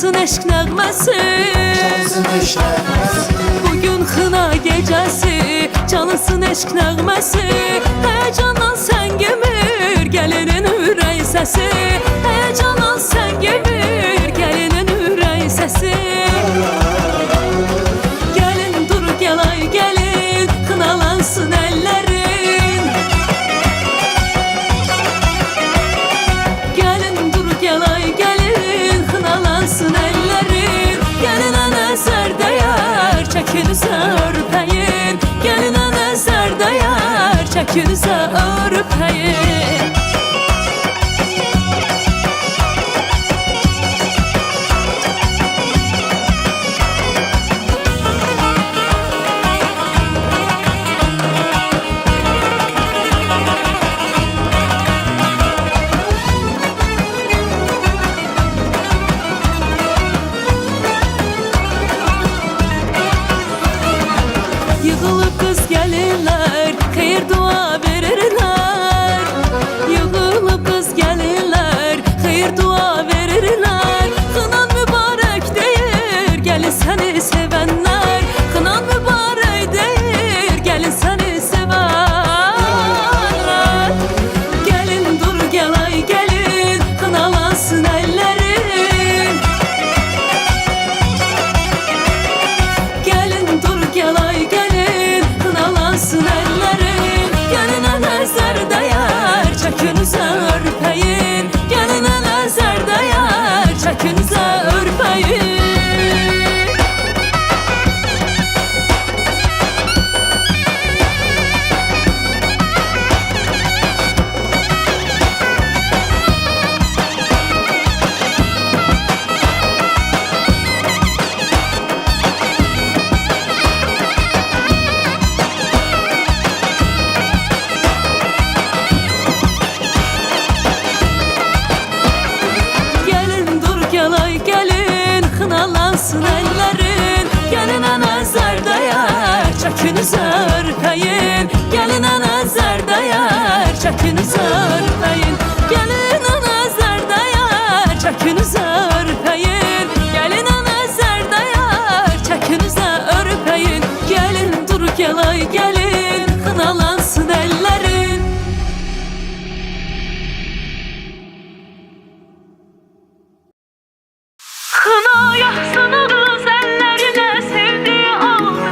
çalsın eşk nəğməsi, bugün xına gecəsi, çalsın eşk nəğməsi. Həyəcandan səngimir gəlinin ürək səsi, həyəcandan səngimir gəlinin ürək səsi. Gəlin dur gəl ay gəlin, xınalansın əllərin. Gəlin dur gəl ay gəlin, xınalansın əllərin. Gəlinə nəzər dəyər, çəkinizə örpəyin. Gəlinə nəzər dəyər, çəkinizə örpəyin. Yığılıb qız gəlirlər, xeyir dua verirlər. Yığılıb qız gəlirlər, xeyir dua verirlər. Xınan mübarək deyir, gəlin səni sevənlər. Xınan mübarək deyir, gəlin səni sevənlər. Gəlin dur gəl ay gəlin, xınalansın əllərin. Gəlin dur gəl ay gəlin, xınalansın əllərin. Gəlinə nəzər dəyər, çəkinizə örpəyin. Gəlinə nəzər dəyər, çəkinizə örpəyin. Gəlin dur gəl ay gəlin, xınalansın əllərin. Gəlinə nəzər dəyər, çəkinizə örpəyin. Gəlinə nəzər dəyər, çəkinizə örpəyin. Gəlinə nəzər dəyər, çəkinizə örpəyin. Gəlinə nəzər dəyər, çəkinizə örpəyin. Gəlin dur gəl ay gəlin, xınalansın əllərin. Xına yaxsın o qız əllərinə sevdiyi aldı.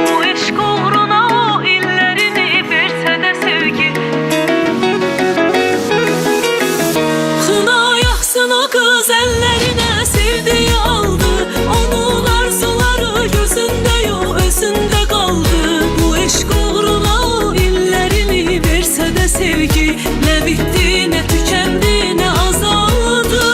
Bu eşq uğruna o illərini versə də sevgi. Xına yaxsın o qız əllərinə sevdiyi aldı. Onun arzuları gözündə yox özündə qaldı. Bu eşq uğruna o illərini versə də sevgi. Nə bitdi nə tükendi ne azaldı.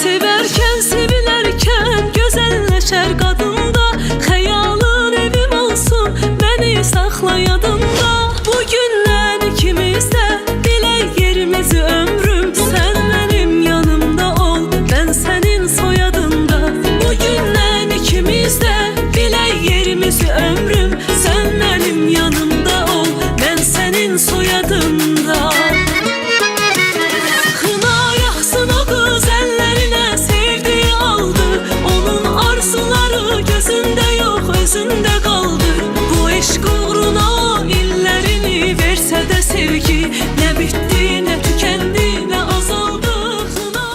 Severken sevilerken güzelleşer kadında. Hayalın evim olsun beni sakla yadında. Bugünler ikimizde bile yerimizi ömrüm. Sen benim yanımda ol, ben senin soyadında. Bugünler ikimizde bile yerimizi ömrüm. Sen benim yanımda ol, ben senin soyadında. Xına yaxsın o qız əllərinə sevdiyi aldı. Onun arzuları gözündə yox özündə qaldı. Bu eşq uğruna o illərini versə də sevgi. Nə bitdi nə tükendi nə azaldı. Xına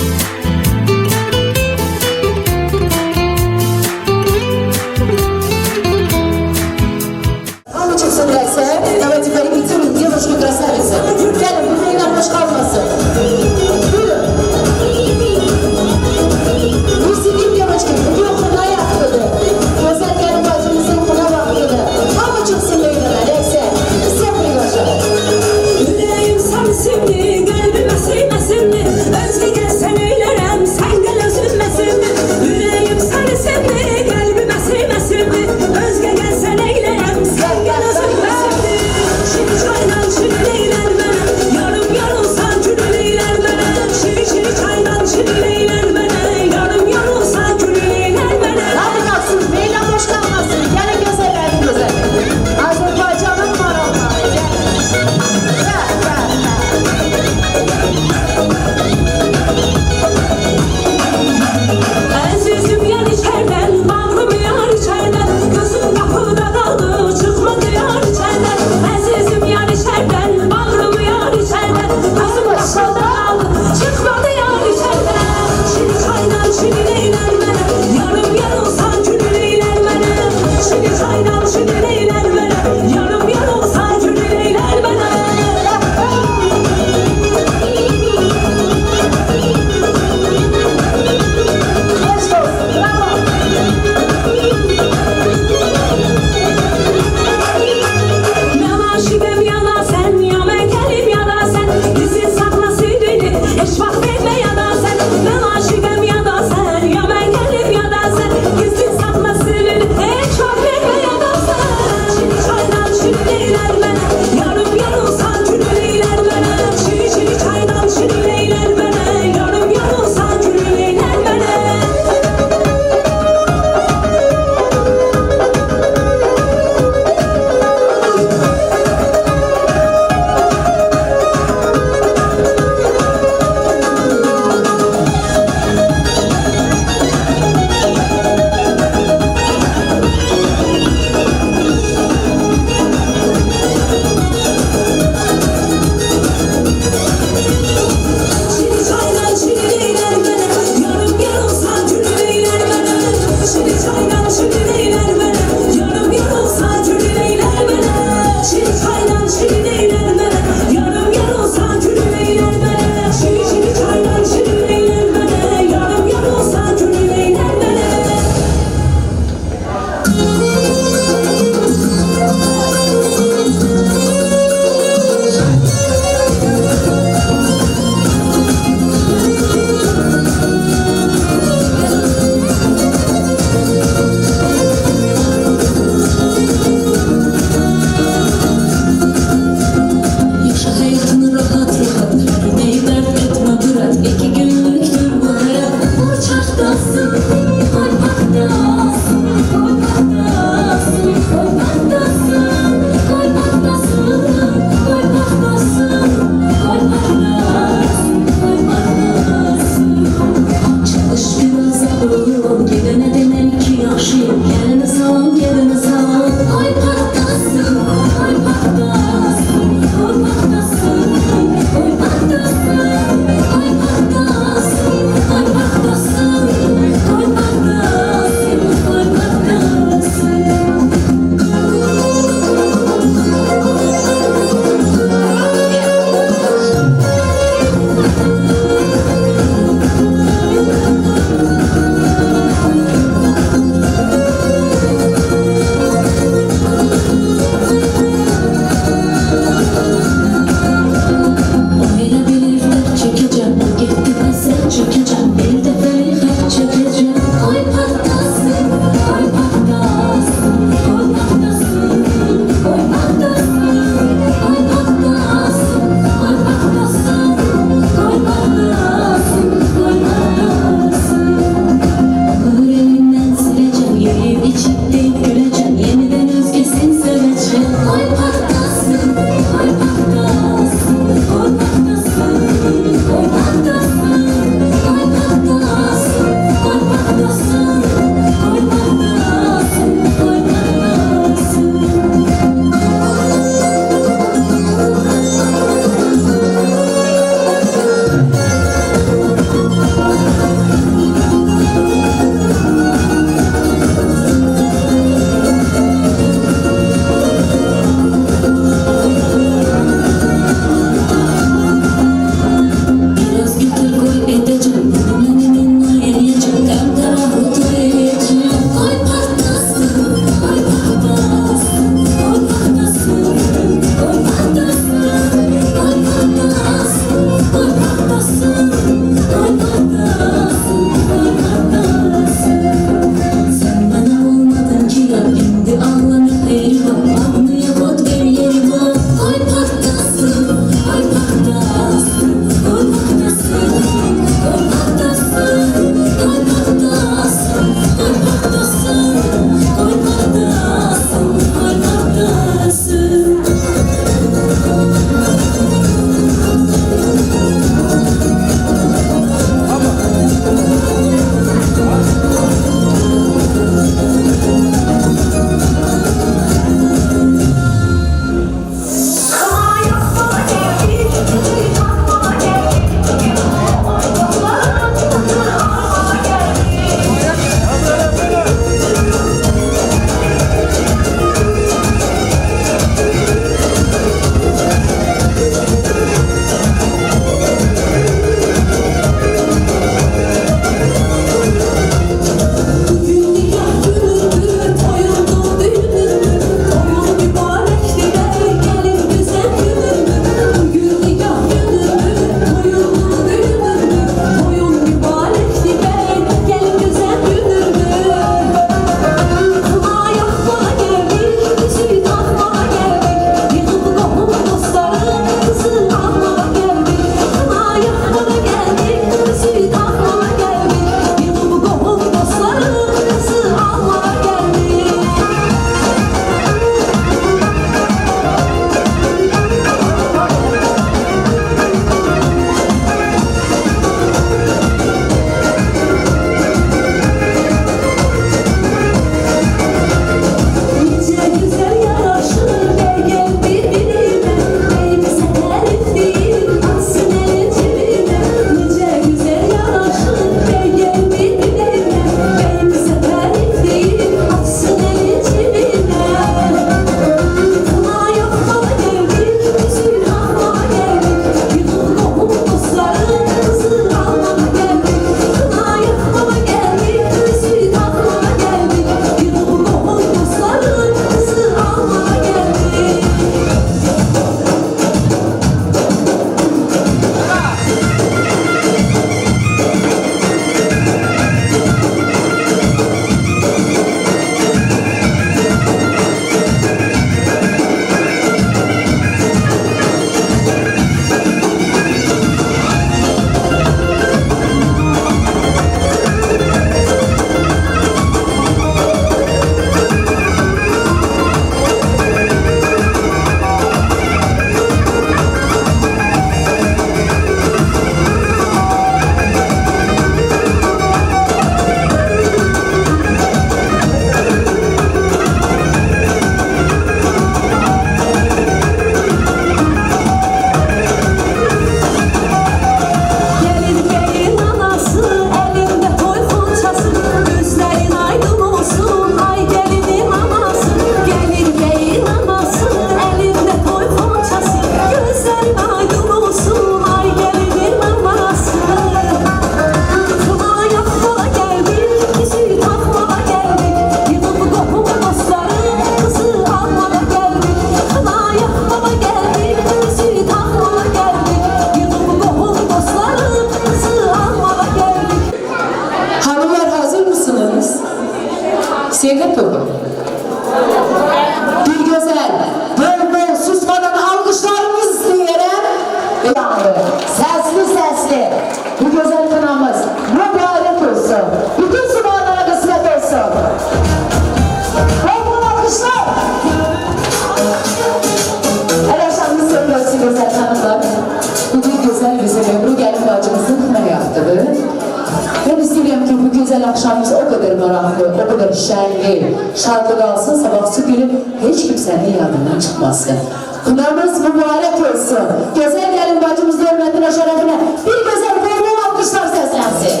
şadlık alsın, sabahçı günü hiç kimsenin yadından çıkmasın. Kınamız mübarek olsun. Güzel gelin bacımızın hürmetine, şerefine bir güzel bol alkışlar seslensin.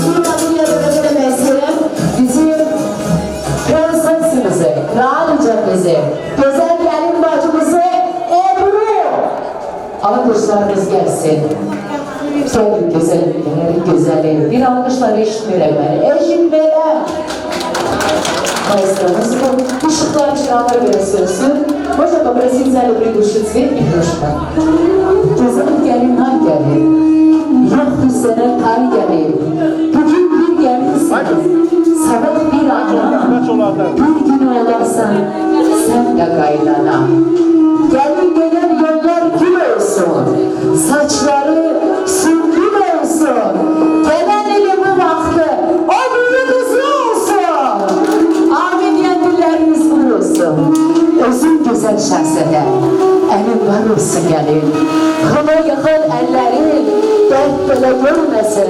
Burada dünyada ödemek isterim. Bizim prensesimizi, kraliçemizi, güzel gelin bacımızı Ebru. Alkışlarınız gelsin. Gelin güzelliklerin güzeli. Bir alkışlar eşitmiyorum beni. Eşitmiyorum. Maestramız bu. Işıklar çıranlar göresilsin. Можно попросить в зале приглушить свет немножко? Güzel gelin ay gelin. Yok bu sene ay gelin. Bugün bir gelinsin. Sabah bir ana. Bir gün olarsan sen de kaynana. Gelin gelen yollar gül olsun. Saçları sümbül olsun. Gelen eli bu vakti o büyük hızlı olsun. Amin diyen dillerimiz olsun. Özün güzel şahsede elin var olsun gelin. Kılı yıkıl ellerin dert böyle görmesin.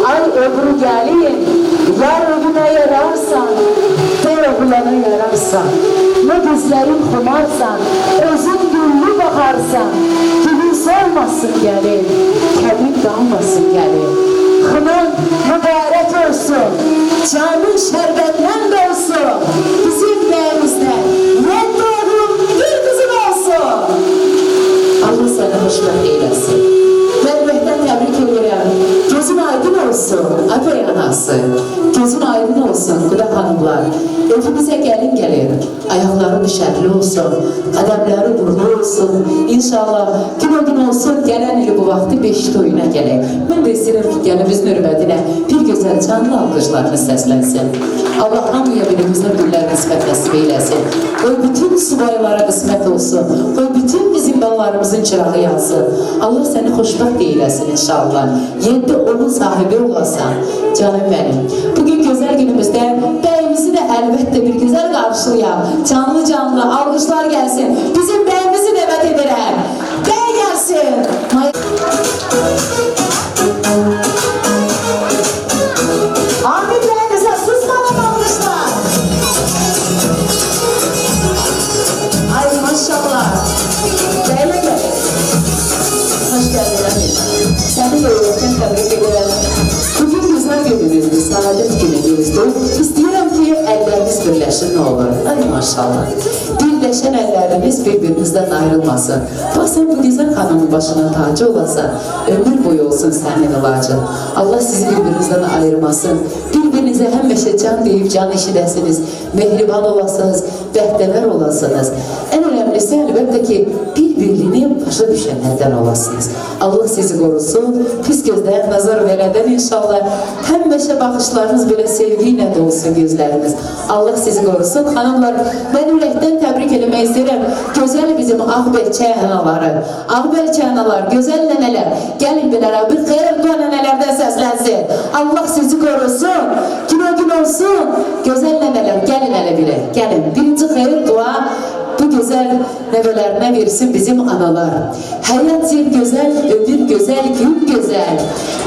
Ay öbürü gelin. Yar öbüne yararsan, der oğlana yararsan. Ne gözlerin kumarsan, özün güllü bakarsan. Gülün solmasın gelin, kemik dalmasın gelin. Kının mübarek olsun, canın şerbetten de olsun. Bizim beyimizde yedi oğlum bir kızın olsun. Allah sana hoşnut eylesin. Ben Mehmet tebrik ederim. Gözün aydın olsun, Abey anası. Gözün aydın olsun, Kuda hanımlar. Evimize gelin gelir. Ayakları düşerli olsun, kademleri burnu olsun. İnşallah gün o gün olsun, gelen ili bu vakti beşik oyuna gelir. Ben de isterim ki gelimizin hürmetine bir güzel canlı alkışlarını seslensin. Allah hamıya birimizin günler kısmet nasip eylesin. Koy bütün subaylara kısmet olsun. Koy bütün bizim ballarımızın çırağı yansın. Allah seni hoşbakt eylesin inşallah. 7 oğul sahibi olasan canım benim. Bugün güzel günümüzde beyimizi de elbette bir güzel karşılayalım. Canlı canlı alkışlar gelsin. Bizim beyimizi davet ederim. Bey gelsin. Amin beyimize susmadan alkışlar. Ay maşallah. Beyle gel. Hoş geldin Amin. Seni görüyorken tebrik ederim. Bugün güzel günümüzdür, saadet günümüzdür. İstəyirəm ki, ellerimiz birleşir ne olur. Ay maşallah. Birleşen ellerimiz birbirimizden ayrılmasın. Bak sen bu güzel hanımın başına tacı olasan, ömür boyu olsun senin ilacın. Allah sizi birbirinizden ayırmasın. Birbirinize həmişə can deyip can eşidəsiniz. Mehriban olasınız, bəhtəvər olasınız. En önemlisi elbette ki, birbirini başa düşenlerden olasınız. Allah sizi korusun, pis gözler nazar vereden inşallah. Həmişə bakışlarınız böyle sevgiyle dolsun gözleriniz. Allah sizi korusun. Hanımlar, ben ürəkdən təbrik eləmək istəyirəm. Gözəl bizim Ağbelçə anaları, Ağbelçə analar, gözəl nənələr. Gəlin bilərə, bir xeyir dua nənələrdən səslənsin. Allah sizi korusun, gün olsun. Gözəl nənələr, gəlin elə bilə, gəlin. Birinci xeyir dua bu güzel nevelerine versin bizim analar. Hayat yer güzel, ömür güzel, gün güzel.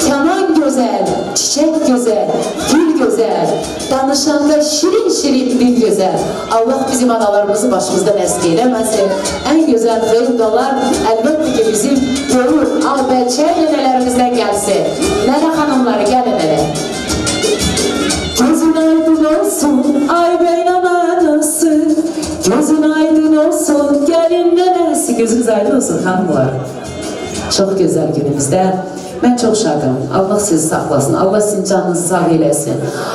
Keman güzel, çiçek güzel, gül güzel. Danışanda şirin şirin dil güzel. Allah bizim analarımızı başımızdan eski eylemesin. En güzel hayırdalar elbette ki bizim Yorur, Ağbelçe nenelerimizden gelsin. Nene hanımları gelin hele. Gözün aydın olsun, ay beyin anası. Gözün aydın olsun, gelin nenesi. Gözünüz aydın olsun hanımlar. Çok güzel günümüzde. Ben çok şadım. Allah sizi saklasın. Allah sizin canınızı sağ eylesin.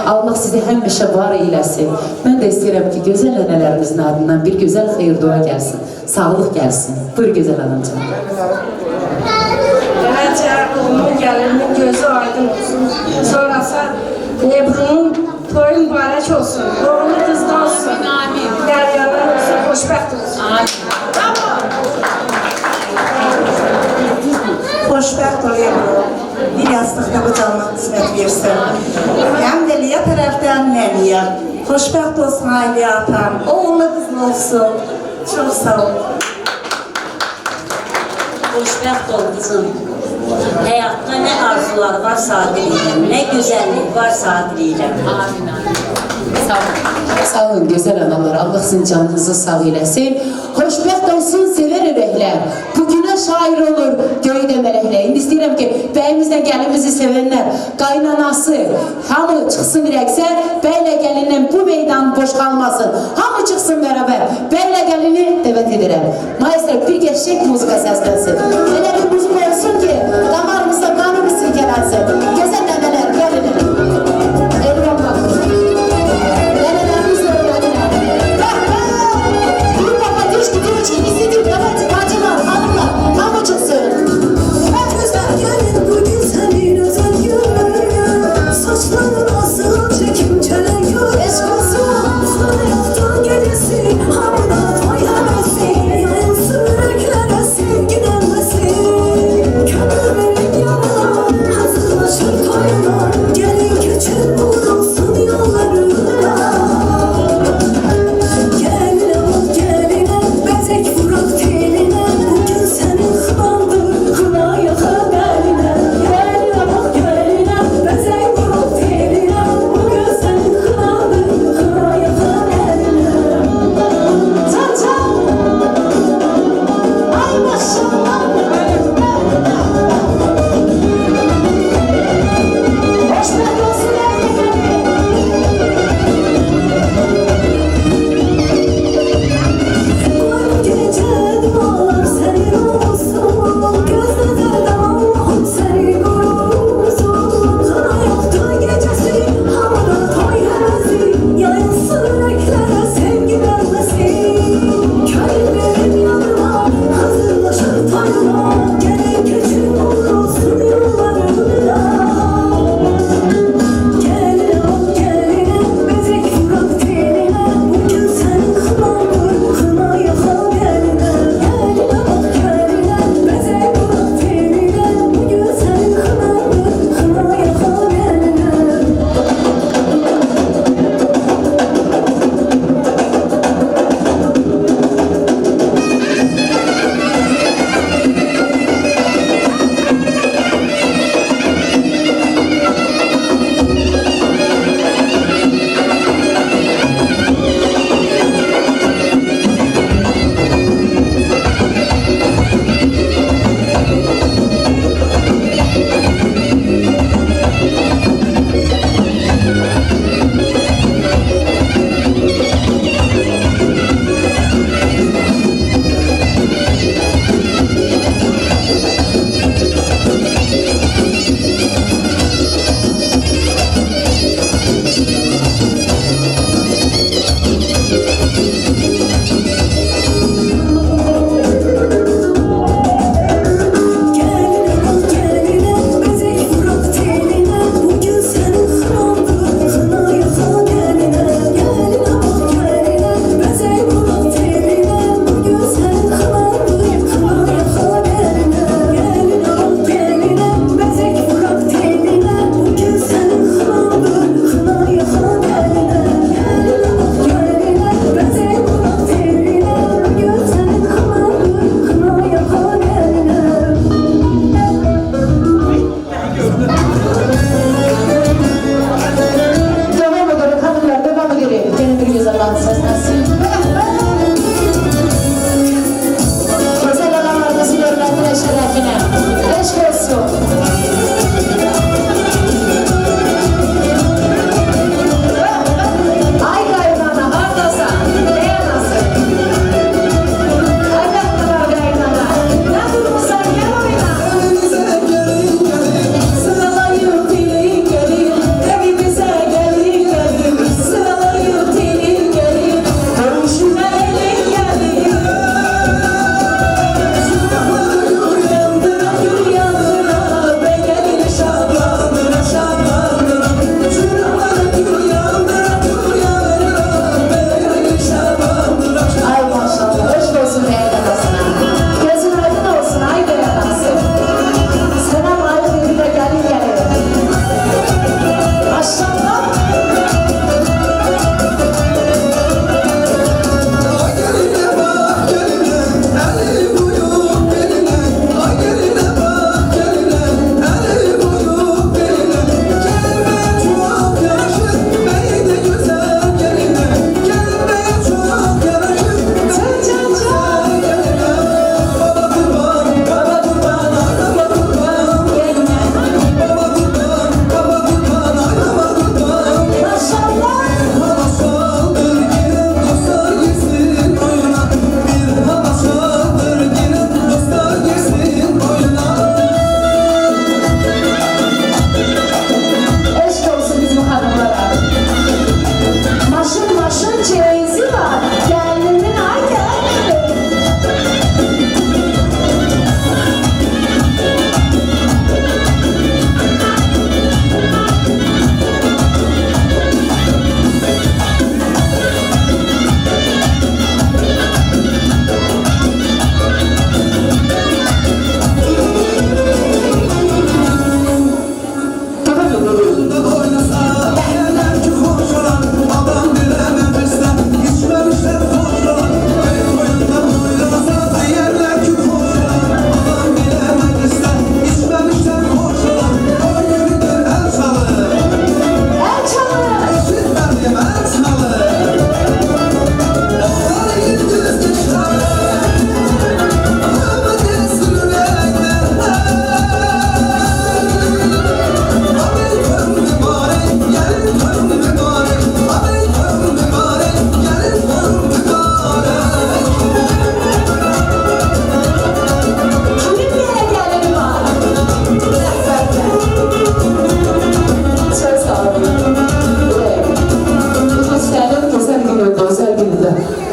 Allah sizi həmişə var eylesin. Ben de isterim ki güzel nenelerimizin adından bir güzel hayır dua gelsin. Sağlık gelsin. Buyur güzel hanımcığım. Önce oğlumun gelinin gözü aydın olsun. Sonrası Ebru'nun toyu mübarek olsun. Oğlu kızlı olsun. Deryalar olsun. Hoşbəxt olsun. Xoşbəxt ol Ebru. Bir yastıqda bu canına qismət versin. Həm də Liya tərəfdən Nəliyə. Xoşbəxt olsun ailə atam. Oğlu qızlı olsun. Çox sağ ol. Xoşbəxt ol qızım. Həyatda nə arzular varsa diləyirəm, nə gözəllik varsa diləyirəm. Amin, amin. Sağ olun. Sağ olun güzel analar. Allah sizin canınızı sağ eylesin. Hoşbəxt olsun, sever ürəklər. Bugüne şair olur göydə mələklər. İndi istəyirəm ki, bəyimizlə gəlimizi sevənlər, qaynanası, hamı çıxsın rəqsə, bəylə gəlindən bu meydan boş qalmasın. Hamı çıxsın bərabər. Bəylə gəlini dəvət edirəm. Maestro, bir gerçek muzika səslənsin. Elə bir muzika olsun ki, damarımızda qanımız silkələnsin. Gözəl nəvələr, gəlin. Elvan baxın. Hazırlaşır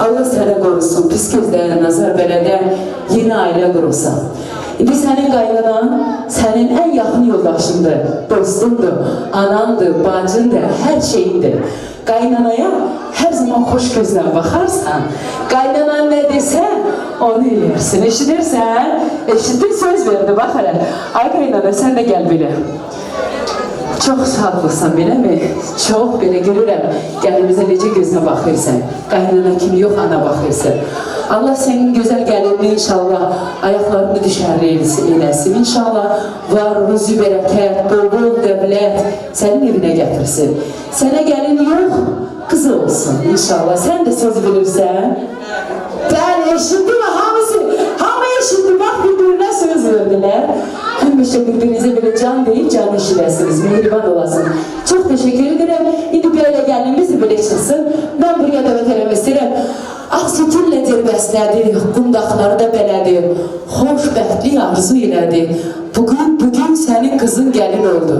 Allah səni qorusun, pis gözlərə nazar belədə yeni ailə qurursan. İndi sənin qaynanan sənin ən yaxın yoldaşındır, dostundur, anandır, bacındır, hər şeyindir. Qaynanaya hər zaman xoş gözlə baxarsan, qaynanan nə desə, onu eləyərsin. Eşidirsən? Eşitdin, söz verdi, bax hələ. Ay qaynana, sən də gəl belə. Çox sağlıqsan, beləmi? Çox belə görürəm, gəlinimizə necə gözünə baxırsan. Qaynana kimi yox, ana baxırsan. Allah sənin gözəl gəlinini inşallah ayaqlarını düşərli eyləsin. İnşallah var, rüzü, bərəkət, bol-bol dəvlət sənin evinə gətirsin. Sənə gəlin yox, qızı olsun inşallah. Sən də söz bilirsən. Bəli, eşitdi mi? Hamı eşitdi. Bax, bir-birinə söz verdilər. Həmişə bir-birinizə belə can deyib, can eşidəsiniz. Mehriban olasın. Çox təşəkkür edirəm. İndi belə gəlinimiz belə çıxsın. Mən buraya dəvət eləmək istəyirəm. Aksitillədir, bəslədir, qundaqları da belədir, xoşbəxtlik arzu elədir. Bugün sənin qızın gəlin oldu.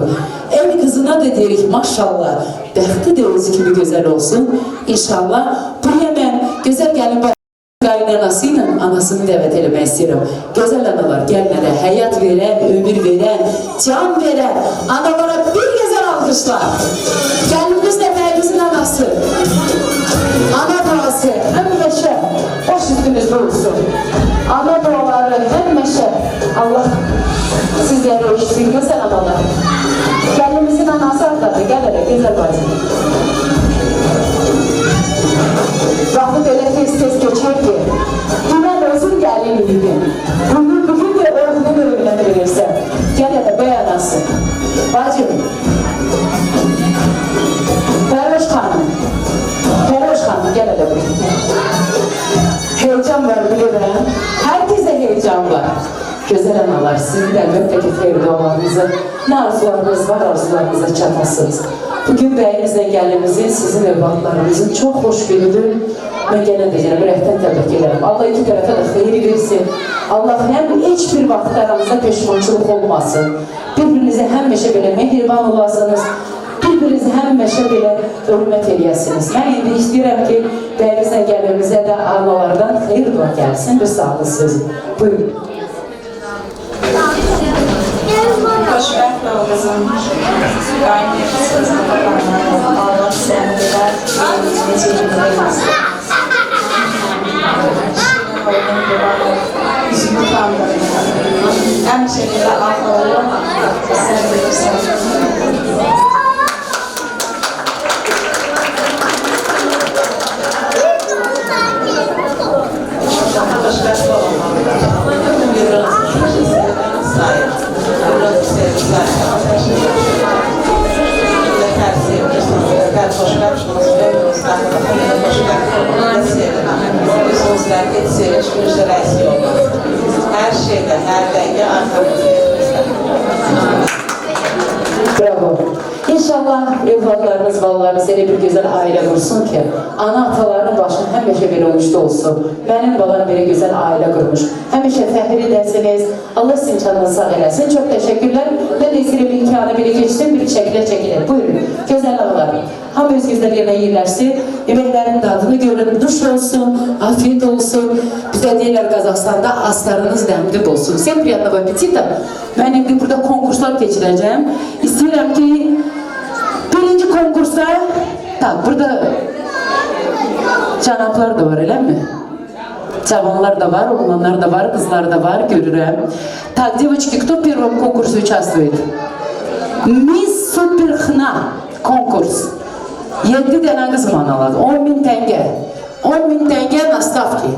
Ev qızına da deyirik, maşallah, bəxti də özü kimi gözəl olsun. İnşallah, buraya mən gözəl gəlin qaynanası ilə anasını dəvət eləmək istəyirəm. Gözəl analar, gəlmələ, həyat verən, ömür verən, can verən, analara bir gözəl alqışlar. Gəlinimiz də bəyimizin anası. Ana duası həmişə baş üstünüzdə olsun. Ana duaları həmişə Allah sizləri eşitsin, gözəl analar. Gəlinimizin anası ardadır, gəl elə, gözəl bacım. Vaxtı belə tez-tez keçər ki, dünən özün gəlin idin. Bugün də oğlunun önünə verirsən. Gəl elə, bəy anası. Bacım, Fərroş xanım. Fərroş xanım, gəl elə buraya. Heyecan var, bilirəm. Herkese heyecan var. Gözəl analar, sizin də əlbəttə ki, xeyir dualarınızı, nə arzularınız var, arzularınıza çatmasınız. Bugün bəyinizlə gəlinimizin, sizin evlatlarınızın çox xoş günüdür. Mən gələn deyəcəm, ürəkdən təbrik edirəm. Allah iki tərəfə də xeyri versin. Allah həm heç bir vaxt aramızda peşmançılıq olmasın. Bir-birinizə həmişə belə mehriban olasınız. Bir-birinizi həmişə belə hörmət eləyəsiniz. Mən indi istəyirəm ki, bəyinizlə gəlinimizə də analardan xeyir dua gəlsin. Bir sağlıq söz. Buyurun. Xoşbəxt ol qızım. Qaynayırsınız, Allah səni bilər, necə yürüyürüz. Şirin oğlum duvarı, üzümü kandırır. Həmişə belə ağlayır, sən bilirsən. Xoşbəxt olun. Her şeyde, her denge arkamızda. Bravo. İnşallah evlatlarınız, ballarınız elə bir gözəl ailə qursun ki, ana ataların başına həmişə belə uçda olsun. Mənim balam belə gözəl ailə qurmuş. Həmişə fəxr edəsiniz. Allah sizin canınızı sağ eləsin. Çox təşəkkürlər. Mən də istəyirəm imkanı belə geçsin, bir şəkilə çəkilir. Buyurun. Gözəl ağlar. Hamı öz gözlərlə yerləşsin. Yeməklərin dadını görün. Duş olsun, afiyet olsun. Bizə deyirlər Qazaxstanda aslarınız dəmdib olsun. Всем приятного аппетита. Mən indi burada konkurslar keçirəcəm. İstəyirəm ki, birinci konkursa, burada canaplar da var, eləmi? Cavanlar da var, oğlanlar da var, kızlar da var, görürəm. Так, девочки, кто в первом конкурсе участвует? Miss Super Xına konkurs. 7 dənə qız manalar, 10.000 təngə. 10.000 təngə nastavki.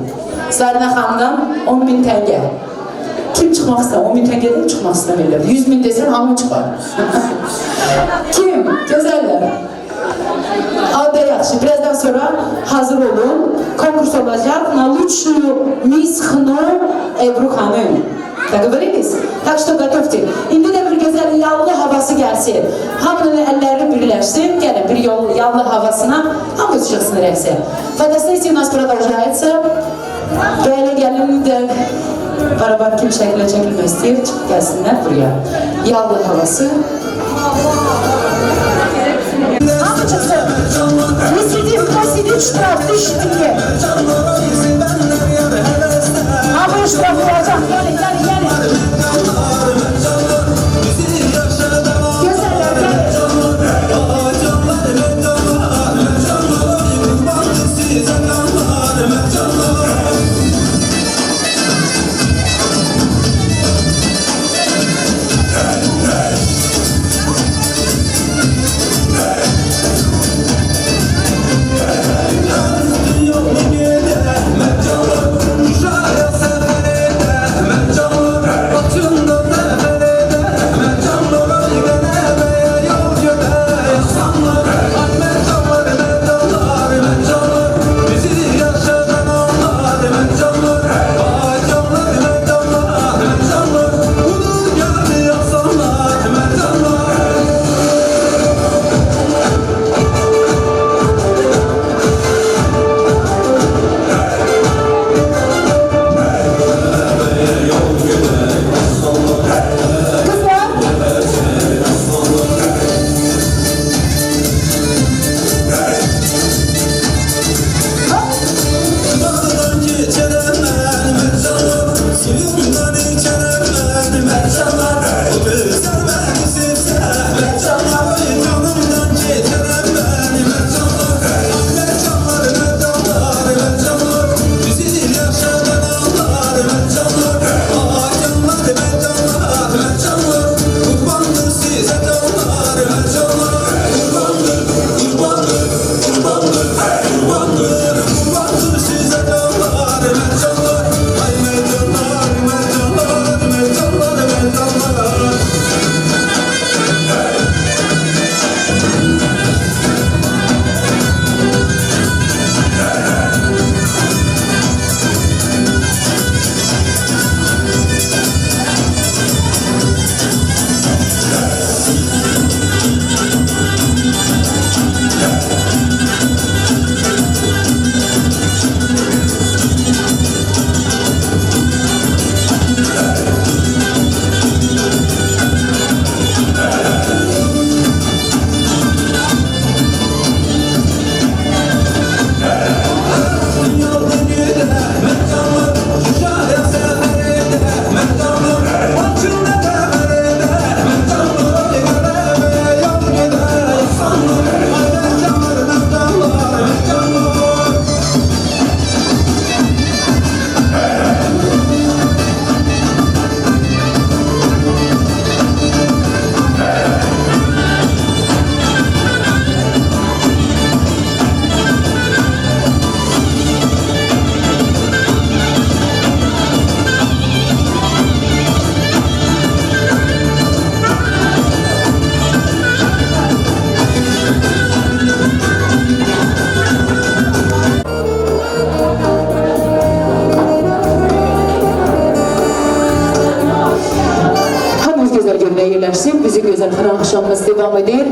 Zarina xanımdan 10.000 təngə. Kim çıxmaq istəyir? 10.000 təngədən çıxmaq istəmirlər. 100.000 desən, hamı çıxar. Kim? Gözəller. Adı yaxşı. Birazdan sonra hazır olun. Konkurs olacaq. Na лучшую Miss Xını Ebru xanım. Doговорились? Так что готовьте. İndi də bir gözəl yallı havası gəlsin. Hamının əlləri birləşsin. Gəlin bir yallı havasına. Hamı çıxsın rəqsə. Fotosessiya у нас продолжается. Gəlin də barabar kim şəkillə çəkilmək istəyir, çıxıb gəlsinlər buraya. Yallı havası. Hamı çıxsın. Мы сидим, bir üç taraf düştüğü. Ama üç taraf olacak. Gelin, gelin, gelin. Güzeller, gelin. Yerleşsin. Bizim güzel kına akşamımız devam eder.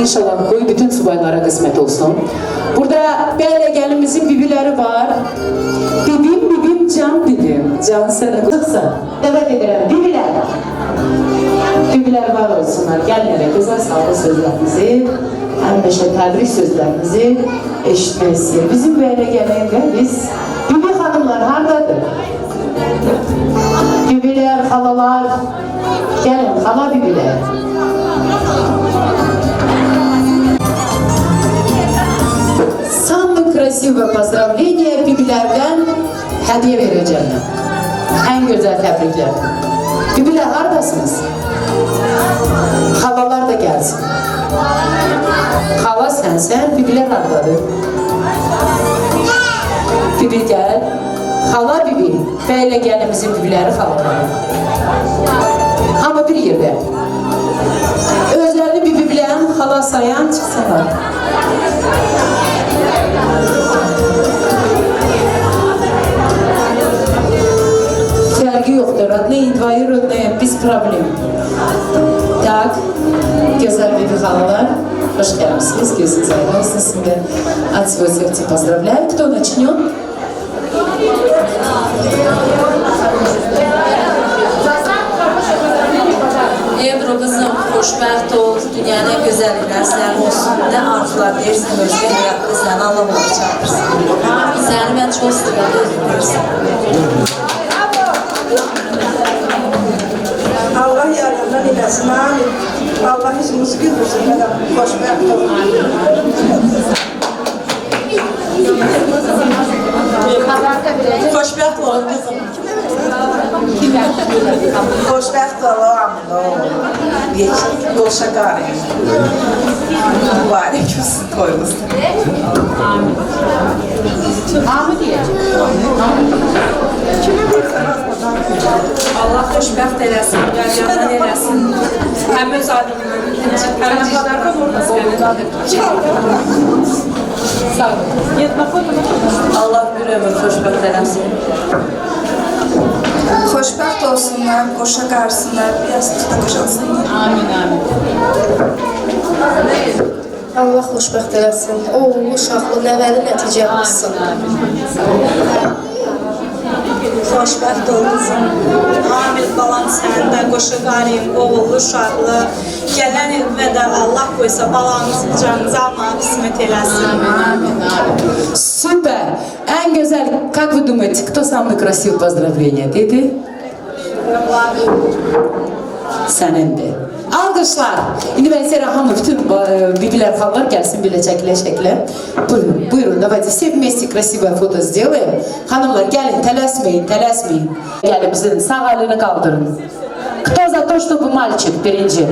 İnşallah koy bütün subaylara kısmet olsun. Burada böyle gelinimizin bibileri var. Bibim can bibim. Can sana kızsa. Evet ederim. Bibiler. Bibiler var olsunlar. Gelmere güzel sağlık sözlerinizi, hemmeşe tebrik sözlerinizi eşitmesi. Bizim böyle gelenler biz bibi hanımlar hardadır. Bibiler, halalar, gelin hala bibiler. Самое красивое поздравление bibilerden hediye vereceğim. En güzel tebrikler. Bibiler haradasınız? Halalar da gelsin. Hala sen, bibiler haradadır. Bibi gel. Hala bibi. Böyle gelimizin bibileri halaları. Ama bir yerde. Özlerini bibi bilen, hala sayan çıksınlar. Sergi yoktur. Родные, твои родные, без проблем. Так, güzel bibi halalar, hoş geldiniz. Gözünüz aydın olsun. Sizi de от всего сердца поздравляю. Кто начнет? Ebru kızım, xoşbəxt ol, dünyanın gözəlliklər sənin olsun. Nə arzular deyirsən, özgə həyatda səni Allah olacaq. Çox istəyirəm, özünüzü. Allah yarından eləsin, amin. Allah işimizi güldürsün, mənəm xoşbəxt olun. Xoşbəxt olun qızım. Xoşbəxt olun, qoşa qarıyım. Mübarək olsun toyumuz. Allah xoşbəxt eləsin, qəlyandan eləsin. Həm öz adından, həm cişlərdə vurmasın. Sağ olun. Allah bir ömür xoşbəxt eləsin. Xoşbəxt olsunlar, qoşa qarsınlar, biraz tuta qoşalsınlar. Amin, amin. Allah xoşbəxt eləsin. Oğullu, uşaqlı, nəvəli nəticə alsın. Xoşbəxt ol qızım. Amil balam səndə, qoşa qarıyım, oğullu, uşaqlı. Gələn ildə də Allah qoysa balanızı canınızı almağı qismət eləsin. Супер! En güzel, как вы думаете, кто самый красивый поздравление dedi? Senindi. Alkışlar. Şimdi ben size hamı bütün bibiler xallar gelsin bile çekile. Buyurun, buyurun. Давайте все вместе красивое фото сделаем. Hanımlar gelin, телесмейин. Elimizin sağ elini kaldırın. Кто за то, чтобы мальчик birinci?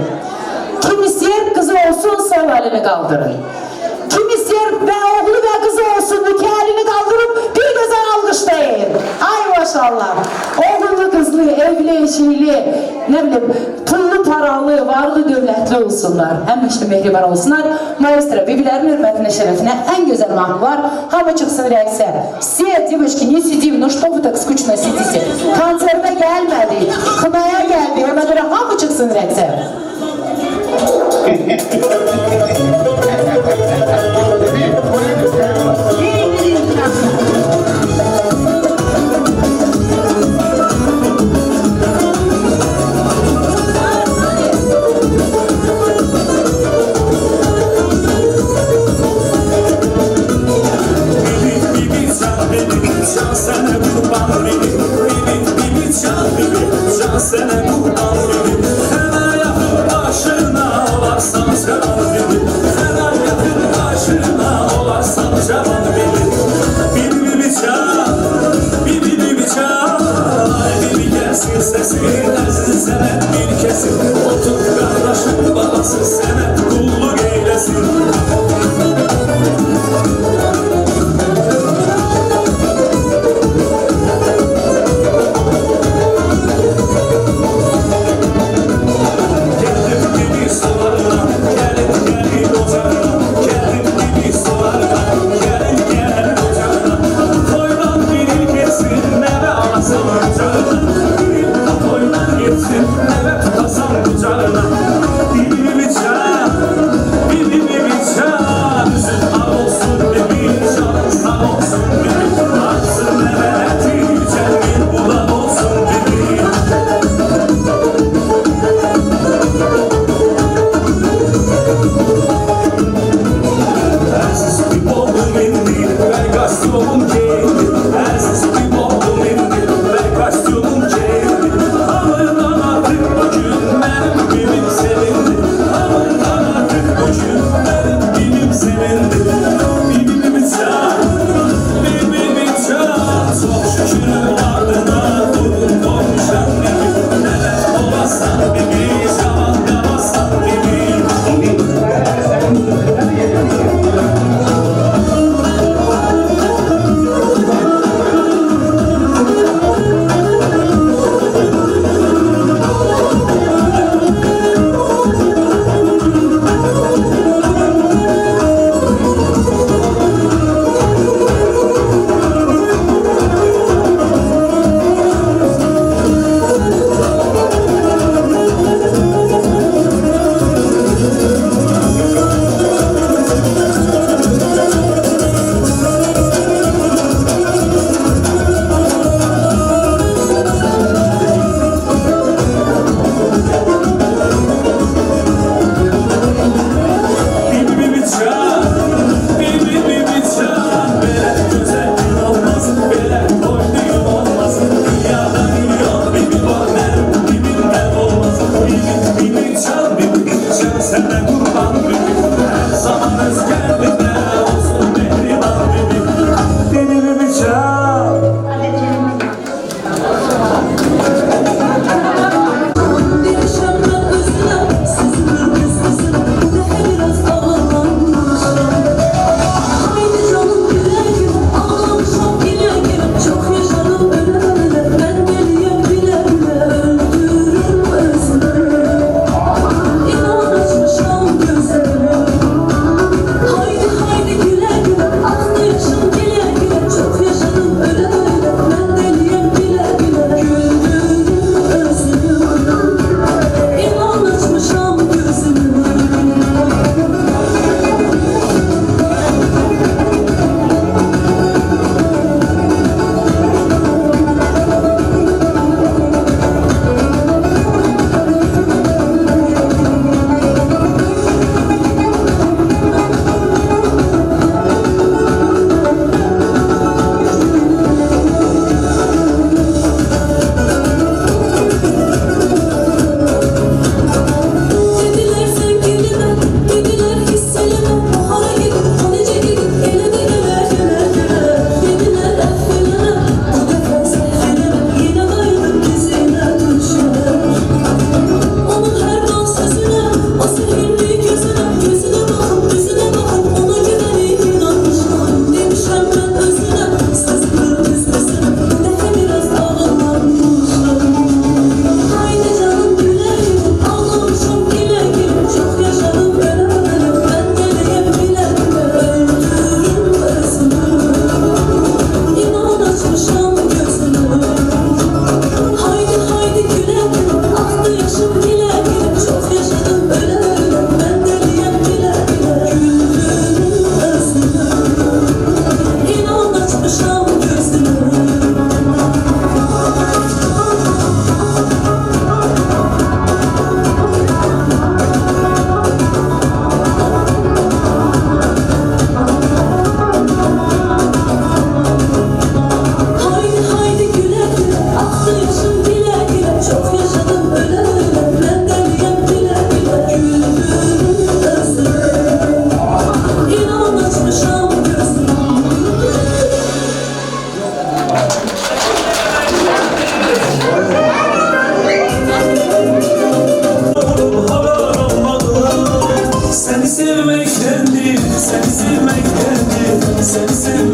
Kim ister kızı olsun sağ elini kaldırın. Kim ister oğlu ve kızı olsun iki elini kaldırıp bir güzel alkışlayın. Ay maşallah. Oğullu kızlı, evli, eşili, ne bileyim pullu paralı, varlı dövlətli olsunlar. Həmişə mehriban olsunlar. Maestro, bebilərin hürmətinə, şərəfinə en güzel mahnı var. Hamı çıksın rəqsə. Все, девочки, не сидим, ну что вы так скучно сидите? Konsertə gəlmədik, xınaya gəldik. Ona görə hamı çıksın rəqsə. Sənə qurban verir, sənə yaxın başına olarsan sən al verir, sənə yaxın başına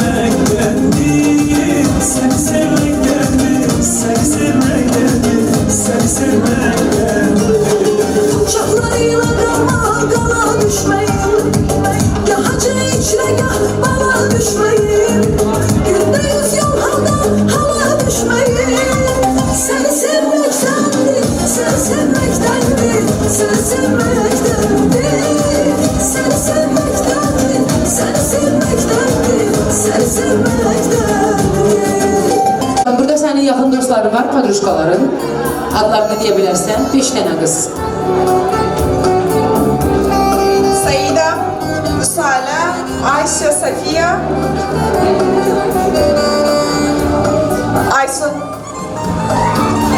sevmektendir, seni sevmektendir, seni sevmektendir, seni sevmektendir. Çaplarıyla kala düşmeyin, ya hacı içre gah bana düşmeyin. Günde 100 yol hala düşmeyin. Seni sevmektendir, seni sevmektendir, seni sevmektendir, seni sevmektendir, seni sevmektendir, seni sevmektendir. Burada senin yakın dostların var, padruşkaların. Adlarını diyebilirsen 5 tane kız. Saida, Musala, Ayşe, Safiye, Aysun.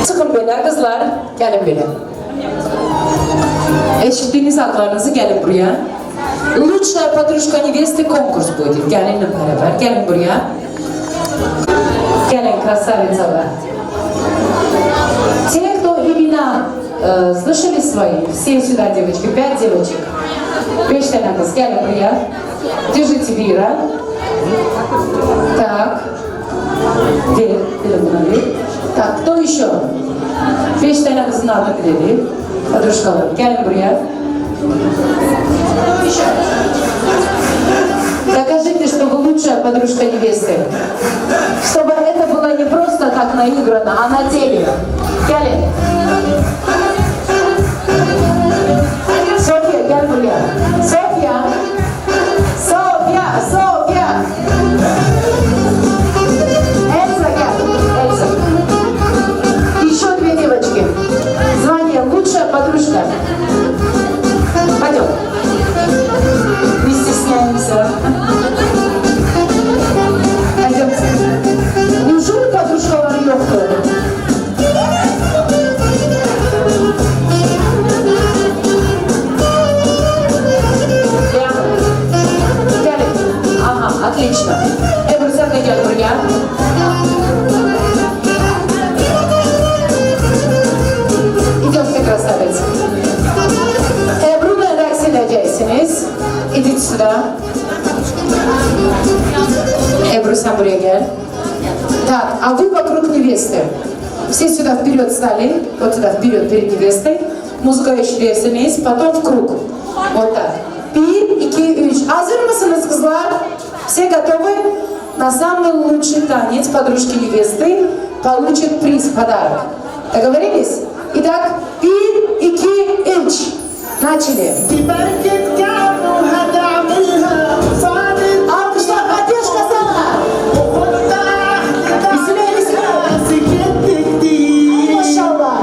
Çıkın böyle kızlar, gelin böyle. Eşittiğiniz adlarınızı gelin buraya. Лучшая подружка невесты конкурс будет. Gelin beraber, gelin buraya. Gelin красавица. Те, кто имена слышали свои, все сюда, девочки, 5 девочек. 5 тane kız, gelin buraya. Держите Вира. Так. Ver buna ver. Так, кто еще? 5 tane kızın adını dedi. Подружкалар, gelin buraya. Докажите, что вы лучшая подружка невесты. Чтобы это было не просто так наиграно, а на деле. Gelin. Софья, gel buraya. Софья. Софья, Софья. Эльза, gel. Эльза. Еще 2 девочки. Звание лучшая подружка. Пойдем. Не стесняемся. Пойдемте. Неужели подружкалар yoktu? Gelin. Ага, отлично. Ebru sen de gel buraya. Идемте, красавица. Ebru'la raks edeceksiniz. İdit suda. Ebru sen buraya gel. Так, а вы вокруг невесты. Все сюда вперед стали. Вот сюда вперед перед невестой. Музыка eşliyorsunuz. Потом в круг. Вот так. 1, 2, 3. Hazır mısınız kızlar? Все готовы? На самый лучший танец подружки невесты получит приз, подарок. Договорились? Итак, 1, 2, 3. Начали. Alkışlar, Katюшка sana. Bismillah, bismillah. Maşallah.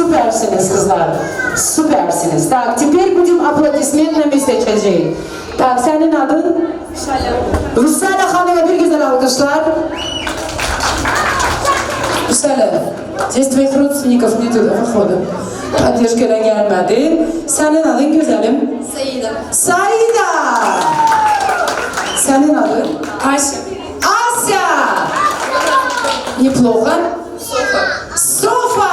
Süpersiniz kızlar. Süpersiniz. Так, теперь будем аплодисментными seçeceğiz. Так, senin adın? Rüsale Hanım'a bir güzel alkışlar. Rüsale, здесь твоих родственников нету, да, походу? Поддержка gelmedi. Senin adın güzelim? Saida. Saida! Senin adın? Ayşe. Asya! Неплохо. Sofa!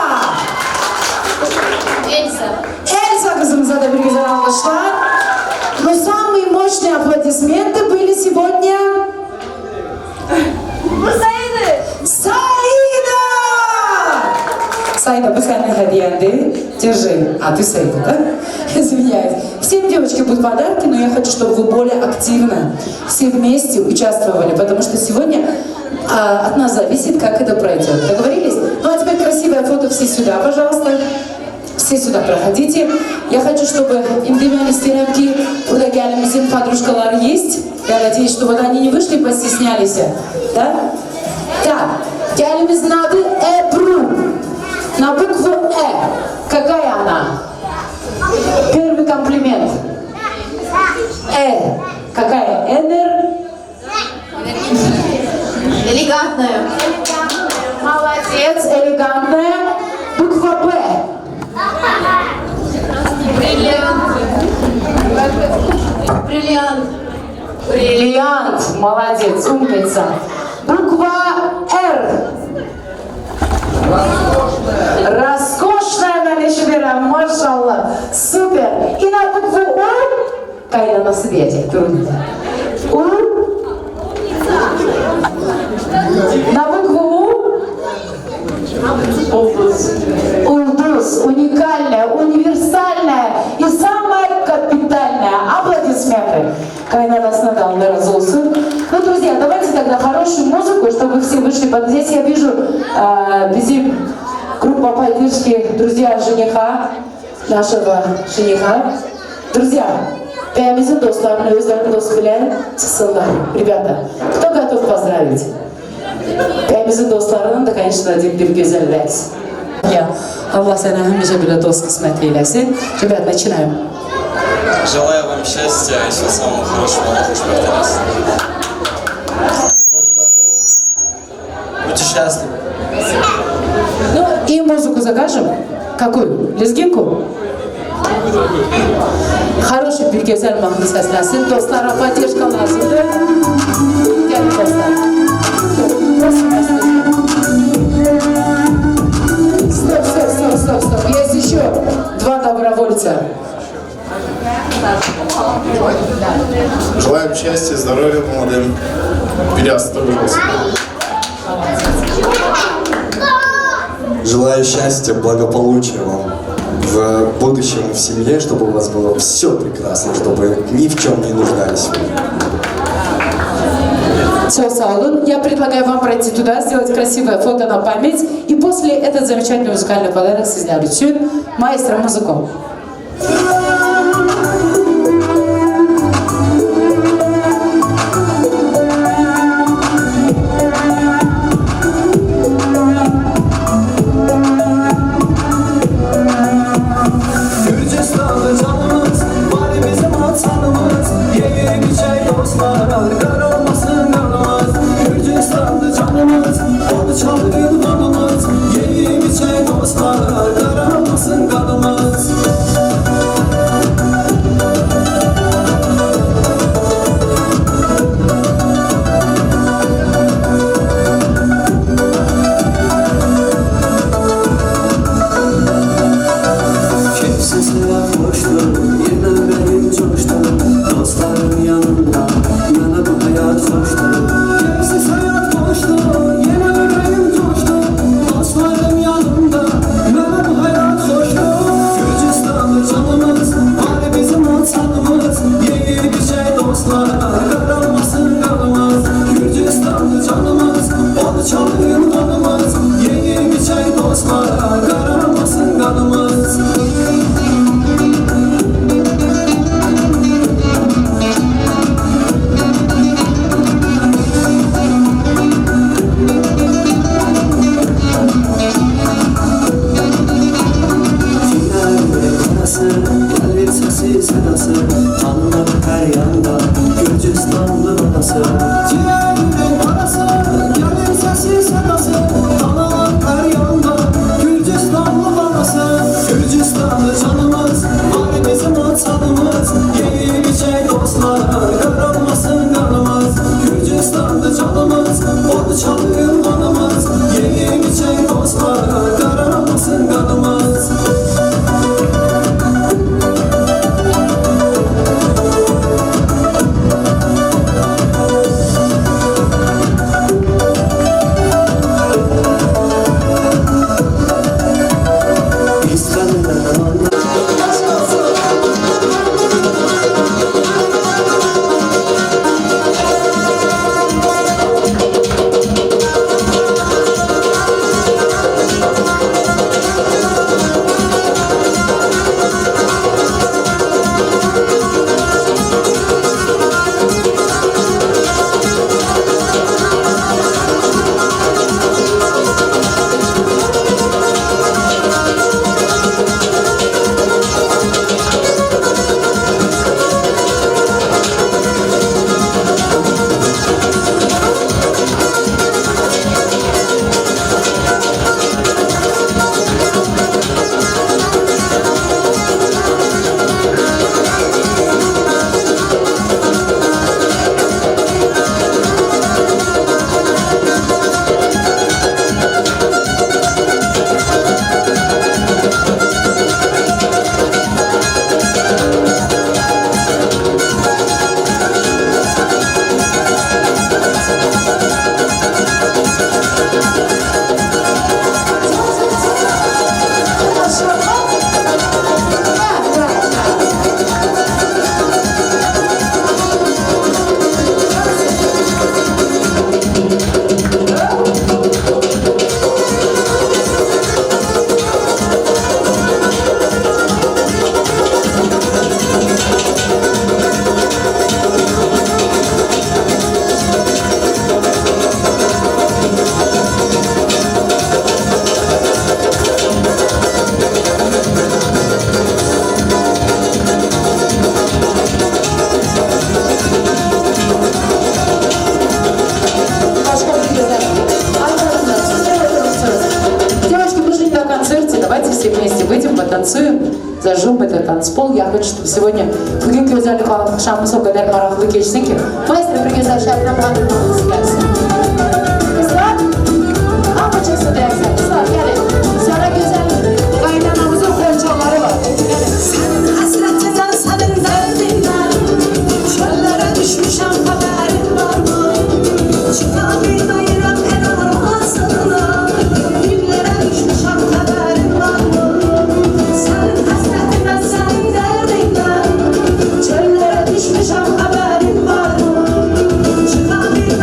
Elsa. Эльза kızımıza da bir güzel alkışlar. Но самые mощные аплодисменты были сегодня... Саида! Саида, bu senin hediyendi. Держи. А, ты Саида, да? Извиняюсь. Всем, девочки, будут подарки, но я хочу, чтобы вы более активно все вместе участвовали, потому что сегодня от нас зависит, как это пройдет. Договорились? Ну, а теперь красивое фото все сюда, пожалуйста. Все сюда проходите. Я хочу, чтобы Индемян и Стеремки, burada gelimizin подружкалары есть. Я надеюсь, что вот они не вышли, постеснялись. Да? Так, gelimizin adı Ebru. На букву Э. Какая она? Первый комплимент. Какая? Элегантная. Молодец, элегантная. Буква Б. Бриллиант. Бриллиант. Молодец, умница. Буква Р. Роскошная наличная, машаллах. Супер. И на букву У. Кайна на свете. У. На букву У. Улдус. Уникальная, универсальная и самая капитальная. Аплодисменты. Кайна нас надал, разу olsun. Ну, друзья, давайте тогда хорошую музыку, чтобы все вышли. Здесь я вижу bizim группа поддержки, друзья жениха, нашего жениха. Друзья, bəyimizin dostlarını, özlərini dost bilən çıxsınlar. Rебята, кто готов поздравить? Bəyimizin dostlarının da, конечно, bir gözəl rəqs. Allah sənə həmişə belə dost qismət eyləsin. Rебят, начинаем. Желаю вам счастья и всего самого хорошего. Будьте счастливы. Ну и музыку закажем. Какую? Лезгинку? Хороший bir güzel mahnı seslensin. Dostlara поддержка lazımdır. Gelin dostlar. Стоп. Есть еще два добровольца. Желаем счастья, здоровья молодым. Переосторожился. Желаю счастья, благополучия вам в будущем, в семье, чтобы у вас было все прекрасно, чтобы ни в чем не нуждались. Все, Саулун, я предлагаю вам пройти туда, сделать красивое фото на память, и после этот замечательный музыкальный подарок sizler için маэстро музыку. kıskanırım. Давайте все вместе выйдем, потанцуем, зажжем этот танцпол. Я хочу, чтобы сегодня бүгінгі өзәлі қалалық шамысо қадар марақлы кешсін ке. Маэстро приглашает нам қанымыз келсін. Kızlar, ama çıksın dersen. Kızlar gelin. Sonra güzel kaynanamızın konçaları var. Senin hasretinden, senin derdinden çöllere düşmüşem, haberin var mı? Çıkamayayım en armasına, dillere düşmüşem, haberin var mı? Senin hasretinden, senin derdinden çöllere düşmüşem, haberin var mı? Çıkamayayım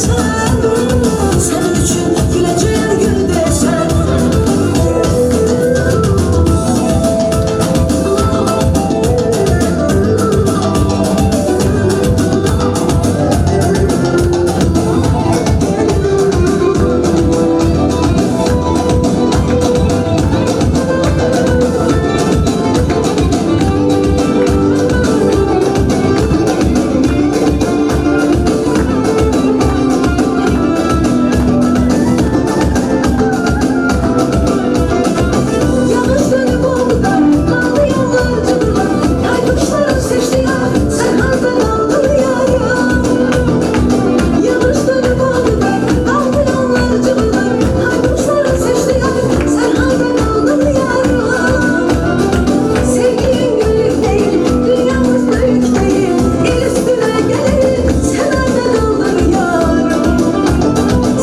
desen, senin için güleceğim gül desen. Yanlış dönüp oldular, kaldı yollarcılar. Kaykuşlarım seçti ya, sen hardan aldın yarım. Yanlış dönüp oldular, kaldı yollarcılar. Kaykuşlarım seçti ya, sen hardan aldın yarım. Sevgilin gülük değil, dünyamız büyük değil. El üstüne gelir, sen hardan aldın yarım.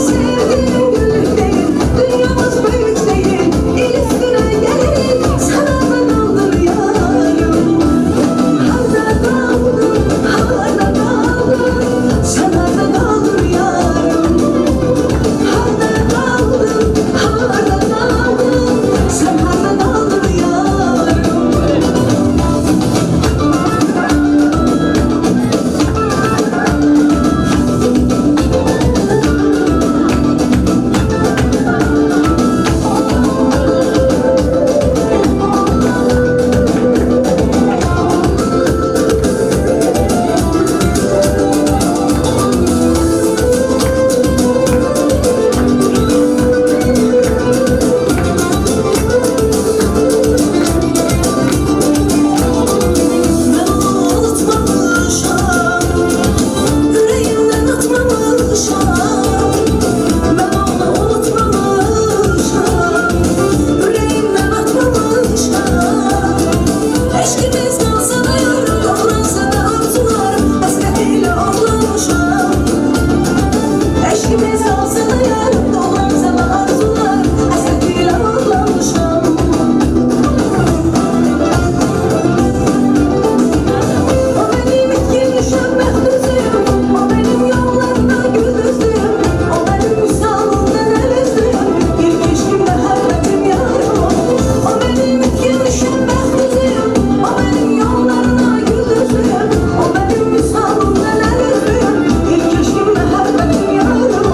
Sevgilin gülük değil, dünyamız büyük değil. El üstüne gelir, sen hardan aldın yarım. Harda kaldın, harda kaldın, sen harda kaldın yarım. Harda kaldın, harda kaldın, sen harda kaldın yarım. Ben onu unutmamışam, yüreğimden atmamışam. Ben onu unutmamışam, yüreğimden atmamışam. Eşkimiz kalsa da yarım, doğransa da arzularım, hasretiyle ağlamışam. Eşkimiz kalsa da yarım, doğransa da arzularım, hasretiyle ağlamışam. O benim etkin düşen mehduzum, o benim yollarına güldüzdüm, o benim misalımdan elüzdüm, ilk ilişkimde herbetim yarım. O benim etkin düşen mehduzum, o benim yollarına güldüzdüm, o benim misalımdan elüzdüm, ilk ilişkimde herbetim yarım.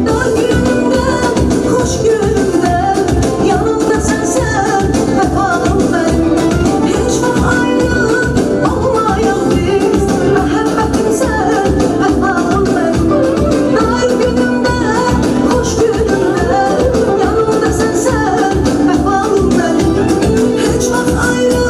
Dar günümde, hoş günümde, yanımda sensen, vefalım benim. Hiç ayrı olmayan biz, muhabbetim sen, vefalım benim. Dar günümde, hoş günümde, yanımda sensen, vefalım benim. Hiç ayrı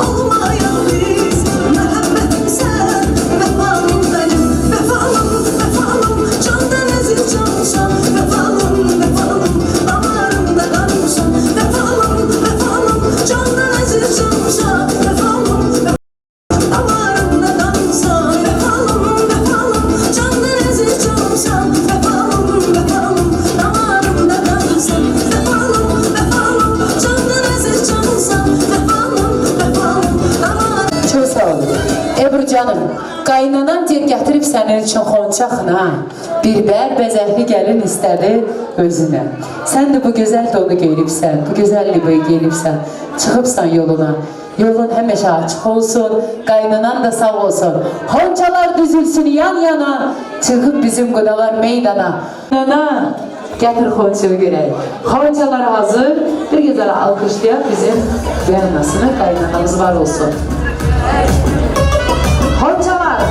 olmayan biz, muhabbetim sen, vefalım benim. Vefalım, vefalım, candan aziz cansan, vefalım, vefalım, damarımda kansan. Vefalım, vefalım, candan aziz cansan, vefalım, damarımda kansan. Vefalım, vefalım, candan aziz cansan, vefalım, vefalım, damarımda kansan. Vefalım, vefalım, candan aziz cansan, vefalım, vefalım, damarımda. Çok sağ olun. Ebru canım, qaynanan deyir gətirib sənin üçün xonçaxına. Bir bər bəzəkli gəlin istədi özünə. Sən də bu gözəl donu geyinibsən, bu gözəl liboyu geyinibsən, çıxıbsan yoluna. Yolun həmişə açıq olsun, qaynanan da sağ olsun. Xonçalar düzülsün yan yana, çıxıb bizim qudalar meydana. Nana, gətir xonçalı görək. Xonçalar hazır, bir gözəl alqışlayaq bizim bəyanasını, qaynanamız var olsun. Xonçalar!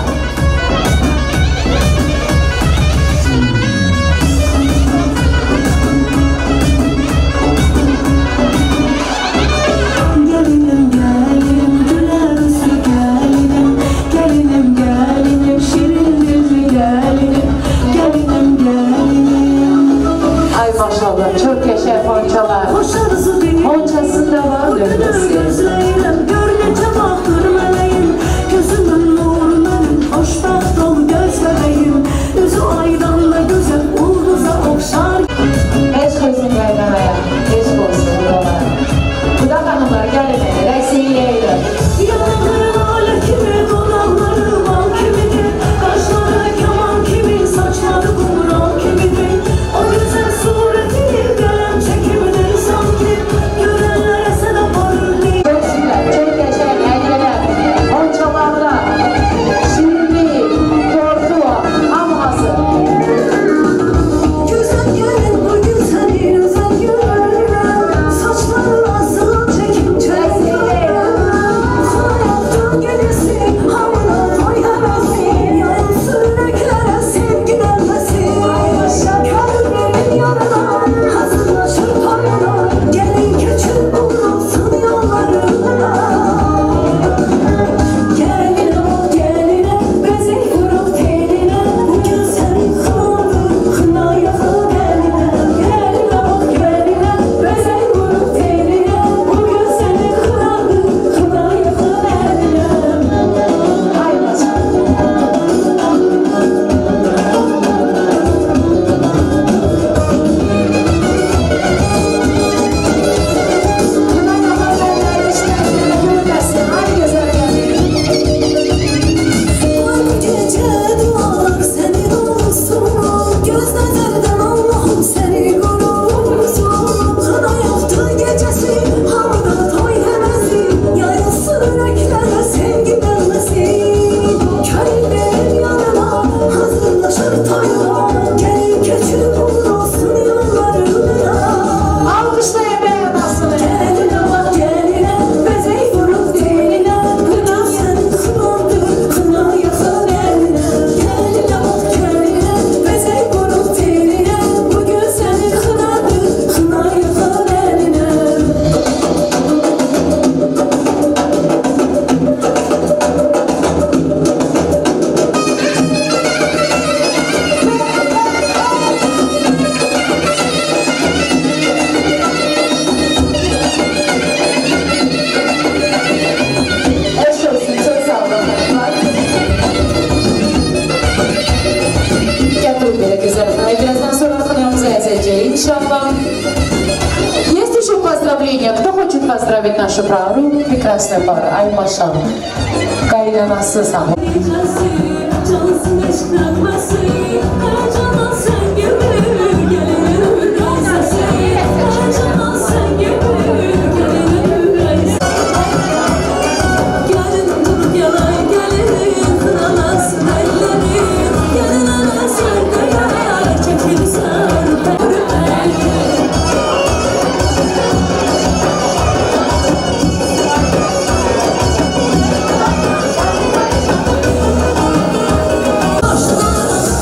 Gelinim gelinim güler uslu gelinim, gelinim gelinim şirin dilli Yaklaşır toyuna Gelin keçi olsun yollarına Alkışlayın bey anasını. Geline bak geline Bezey vurup diline Kına senin kınandı Kına yakın eline Geline bak geline Bezey vurup diline Bugün seni kınadı Kına yakın eline Eş olsun, çok sağ olun. Готовы были к изображению. Birazdan sonra ханımımızı ezeceğiz inşallah. Есть еще поздравления? Кто хочет поздравить нашу пару? Прекрасная пара. Ай, машаллах. Kaynanası sağ ol. Cansın eşklenmesi Her canan sen gibi Gelinim reisesi Her canan sen gibi Gelinim reisesi Gelin dur gelay gelin Kınalasın elleri Gelinene serdeler Çekil serdeler Başlar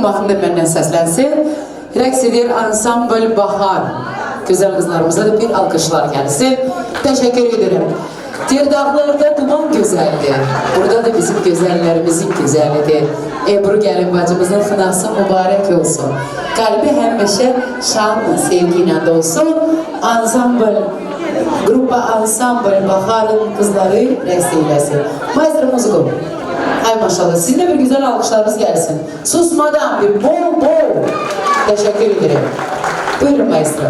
mahnı benden səslənsin. Rəqs edir ansambl Bahar. Güzel kızlarımıza da bir alkışlar gelsin. Teşekkür ederim. Terdağlarda duman güzeldi. Burada da bizim güzellerimizin güzelliği. Ebru gelin bacımızın xınası mübarek olsun. Kalbi həmişə şanla, sevgiyle dolsun. Ansambl, grupa ansambl Bahar'ın kızları rəqs eyləsin. Maestro muzikum. Ay maşallah. Sizin de bir güzel alkışlarınız gelsin. Susmadan bir bol bol. Teşekkür ederim. Buyurun maestro.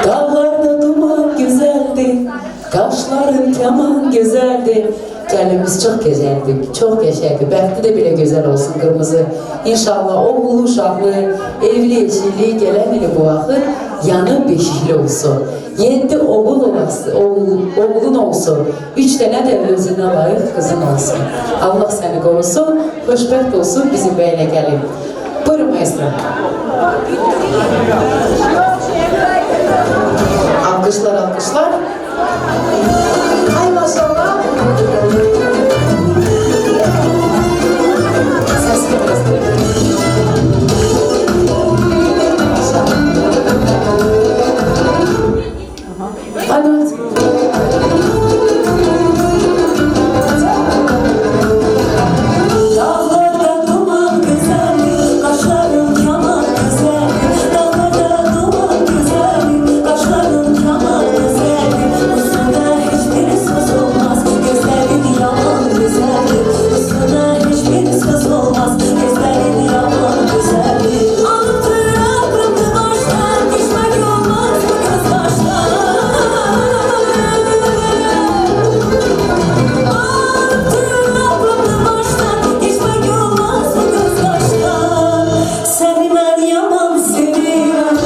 Dağlarda duman güzeldi, kaşların keman güzeldi. Kendimiz çok güzeldi, çok yaşaydı. Bəxti de bile güzel olsun kırmızı. İnşallah oğlu uşaqlı, evli eşili gelen ili bu vakit yanı beşikli olsun. 7 oğlun olsun. 3 tane de özüne layık kızın olsun. Allah seni korusun, xoşbəxt olsun, bizim beyle gelin. Buyurun maestro. Alkışlar, alkışlar. Ay maşallah. Ses kırmızı. Hadi. Dağlarda duman güzeldi, kaşların keman güzeldi. Dağlarda duman güzeldi, kaşların keman güzeldi. Üstüne hiçbir söz olmaz, gözlerin yaman güzeldi. Üstüne hiçbir söz olmaz, gözlerin yaman güzeldi. Anlatır aklımda baştan, geçmek olmaz bu kız baştan. Seni ben yaman seviyorum,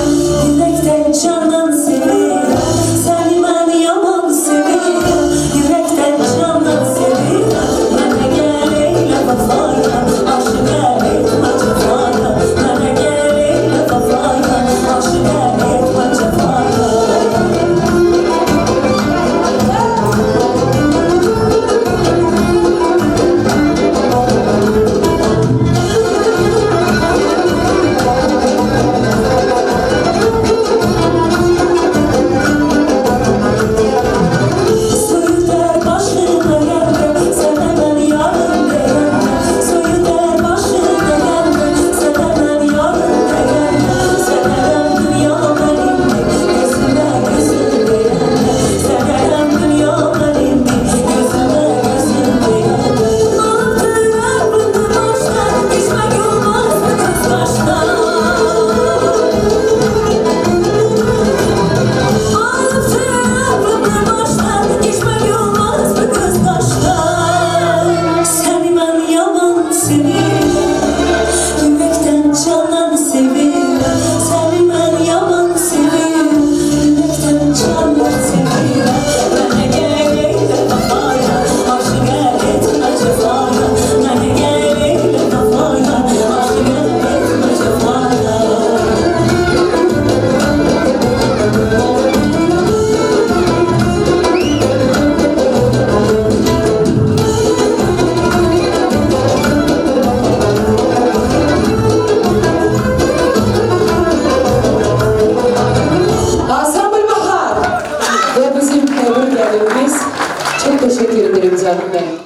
yürekten candan seviyorum. Seni ben yaman seviyorum, yürekten candan seviyorum. Bana gel eyle vefaya, aşık etme cefaya. Bana gel eyle vefaya, aşık etme cefaya. Suyu der başına geldi, sana ben yarın değerli. Suyu der başına geldi, sana ben yarın değerli. Senerim dünya benimdi, gözüme gözüm değerli. Senerim dünya benimdi, gözüme gözüm değerli. Anlattır aklımda baştan, geçmek olmaz bu kız baştan. Geçmek olmaz bu kız baştan. Seni ben yaman seviyorum, yürekten candan seviyorum. Seni ben yaman seviyorum, yürekten candan seviyorum. Bana gel eyle vefaya, aşık etme cefaya. Bana gel eyle vefaya, aşık etme cefaya. Ansambl Bahar ve bizim Ebru gelinimiz. Çok teşekkür ederim canım benim.